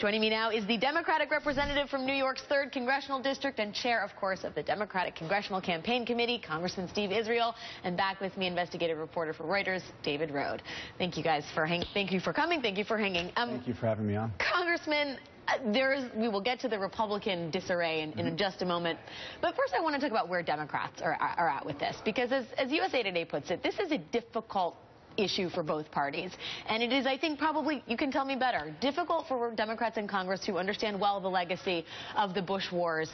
Joining me now is the Democratic representative from New York's 3rd Congressional District and chair, of course, of the Democratic Congressional Campaign Committee, Congressman Steve Israel, and back with me, investigative reporter for Reuters, David Rode. Thank you guys for hanging. Thank you for coming. Thank you for hanging. Thank you for having me on. Congressman, we will get to the Republican disarray in just a moment. But first, I want to talk about where Democrats are at with this, because as USA Today puts it, this is a difficult issue for both parties. And it is, I think, probably, you can tell me better, difficult for Democrats in Congress who understand well the legacy of the Bush wars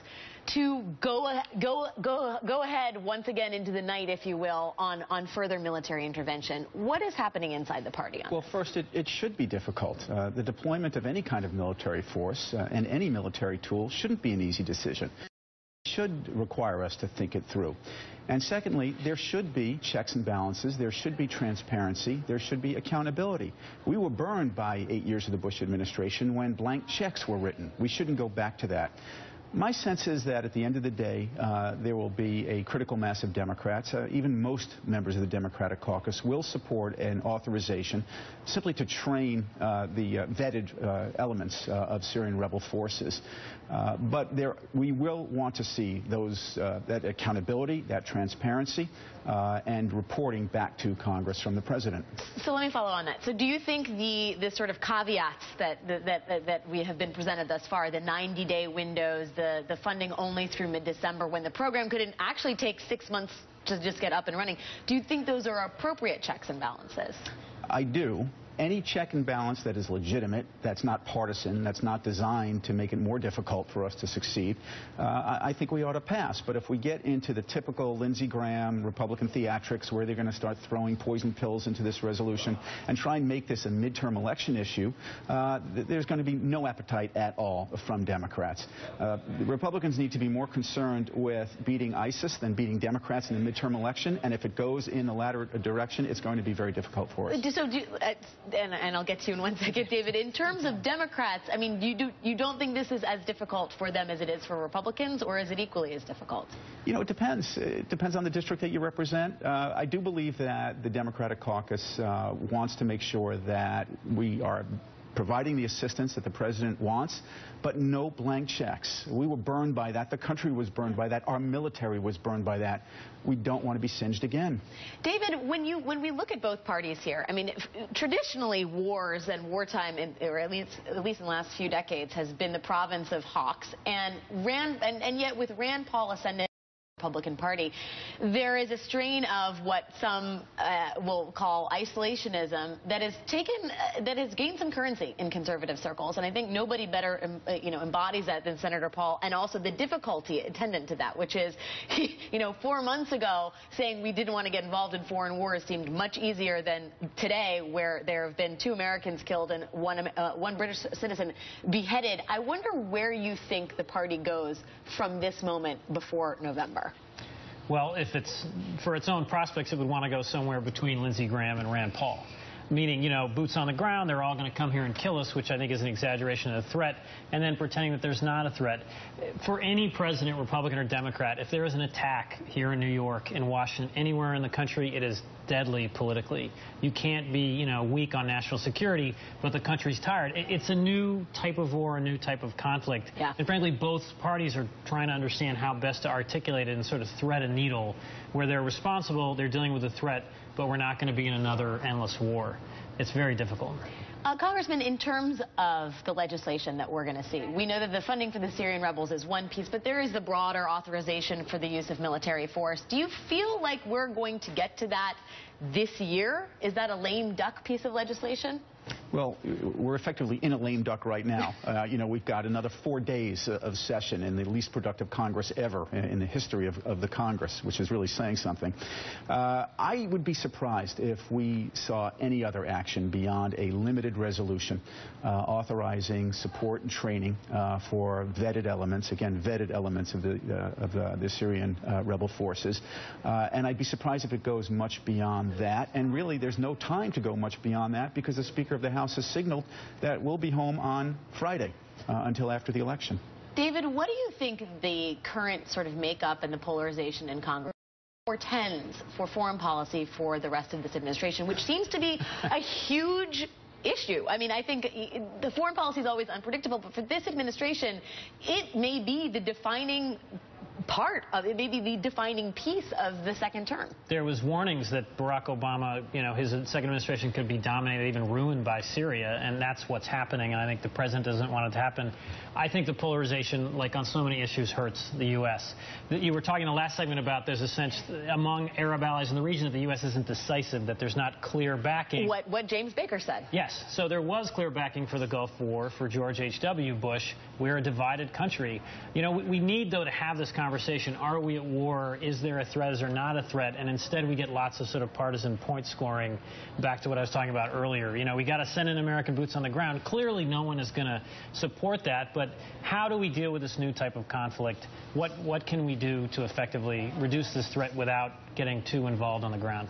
to go ahead once again into the night, if you will, on further military intervention. What is happening inside the party on Well, first, it should be difficult. The deployment of any kind of military force and any military tool shouldn't be an easy decision. It should require us to think it through. And secondly, there should be checks and balances. There should be transparency. There should be accountability. We were burned by 8 years of the Bush administration when blank checks were written. We shouldn't go back to that. My sense is that at the end of the day, there will be a critical mass of Democrats, even most members of the Democratic caucus, will support an authorization simply to train the vetted elements of Syrian rebel forces. But we will want to see that accountability, that transparency, and reporting back to Congress from the President. So let me follow on that. So do you think the sort of caveats that we have been presented thus far, the 90-day windows, the funding only through mid-December, when the program could actually take 6 months to just get up and running, do you think those are appropriate checks and balances? I do. Any check and balance that is legitimate, that's not partisan, that's not designed to make it more difficult for us to succeed, I think we ought to pass. But if we get into the typical Lindsey Graham Republican theatrics where they're going to start throwing poison pills into this resolution and try and make this a midterm election issue, there's going to be no appetite at all from Democrats. The Republicans need to be more concerned with beating ISIS than beating Democrats in the midterm election, and if it goes in the latter direction, it's going to be very difficult for us. And I'll get to you in 1 second, David. In terms of Democrats, I mean, you don't think this is as difficult for them as it is for Republicans, or is it equally as difficult? You know, it depends. It depends on the district that you represent. I do believe that the Democratic caucus wants to make sure that we are providing the assistance that the President wants, but no blank checks. We were burned by that. The country was burned by that. Our military was burned by that. We don't want to be singed again. David, when we look at both parties here, I mean, traditionally wars and wartime, or at least in the last few decades, has been the province of hawks, and yet with Rand Paul ascending Republican Party, there is a strain of what some will call isolationism that has gained some currency in conservative circles, and I think nobody better embodies that than Senator Paul, and also the difficulty attendant to that, which is 4 months ago saying we didn't want to get involved in foreign wars seemed much easier than today, where there have been 2 Americans killed and one British citizen beheaded. I wonder where you think the party goes from this moment before November. Well, if it's for its own prospects, it would want to go somewhere between Lindsey Graham and Rand Paul. Meaning, boots on the ground, they're all going to come here and kill us, which I think is an exaggeration of the threat, and then pretending that there's not a threat. For any president, Republican or Democrat, if there is an attack here in New York, in Washington, anywhere in the country, it is deadly politically. You can't be, weak on national security, but the country's tired. It's a new type of war, a new type of conflict. Yeah. And frankly, both parties are trying to understand how best to articulate it and sort of thread a needle where they're responsible, they're dealing with a threat, but we're not going to be in another endless war. It's very difficult. Congressman, in terms of the legislation that we're going to see, we know that the funding for the Syrian rebels is one piece, but there is the broader authorization for the use of military force. Do you feel like we're going to get to that this year? Is that a lame duck piece of legislation? Well, we're effectively in a lame duck right now. We've got another 4 days of session in the least productive Congress ever in the history of the Congress, which is really saying something. I would be surprised if we saw any other action beyond a limited resolution authorizing support and training for vetted elements, again, vetted elements of the Syrian rebel forces. And I'd be surprised if it goes much beyond that. And really, there's no time to go much beyond that because the Speaker of the House has signaled that we'll be home on Friday until after the election. David, what do you think the current sort of makeup and the polarization in Congress portends for foreign policy for the rest of this administration, which seems to be a huge issue. I mean, I think the foreign policy is always unpredictable, but for this administration, it may be the defining part of it, maybe the defining piece of the second term. There was warnings that Barack Obama, his second administration could be dominated, even ruined by Syria, and that's what's happening, and I think the president doesn't want it to happen. I think the polarization, like on so many issues, hurts the U.S. You were talking in the last segment about there's a sense among Arab allies in the region that the U.S. isn't decisive, that there's not clear backing. What James Baker said. Yes. So there was clear backing for the Gulf War for George H.W. Bush. We're a divided country. We need, though, to have this conversation. Are we at war? Is there a threat? Is there not a threat? And instead we get lots of sort of partisan point scoring, back to what I was talking about earlier. We got to send in American boots on the ground. Clearly no one is going to support that, but how do we deal with this new type of conflict? What can we do to effectively reduce this threat without getting too involved on the ground?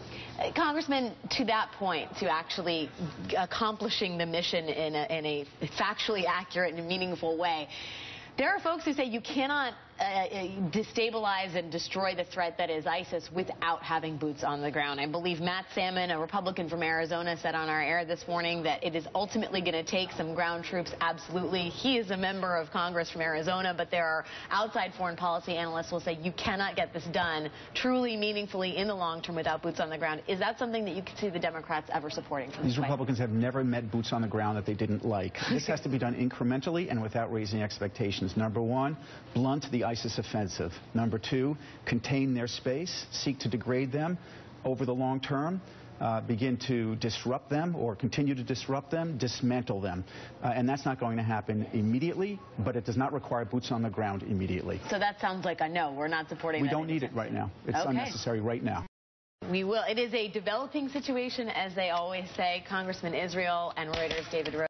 Congressman, to that point, to actually accomplishing the mission in a factually accurate and meaningful way, there are folks who say you cannot destabilize and destroy the threat that is ISIS without having boots on the ground. I believe Matt Salmon, a Republican from Arizona, said on our air this morning that it is ultimately going to take some ground troops. Absolutely. He is a member of Congress from Arizona, but there are outside foreign policy analysts who will say you cannot get this done truly, meaningfully in the long term without boots on the ground. Is that something that you could see the Democrats ever supporting from this These Republicans have never met boots on the ground that they didn't like. This has to be done incrementally and without raising expectations. Number one, blunt the ISIS offensive. Number two, contain their space, seek to degrade them over the long term, begin to disrupt them or continue to disrupt them, dismantle them. And that's not going to happen immediately, but it does not require boots on the ground immediately. So that sounds like a no. We're not supporting that. We don't need it right now. It's unnecessary right now. We will. It is a developing situation, as they always say. Congressman Israel and Reuters' David Rose.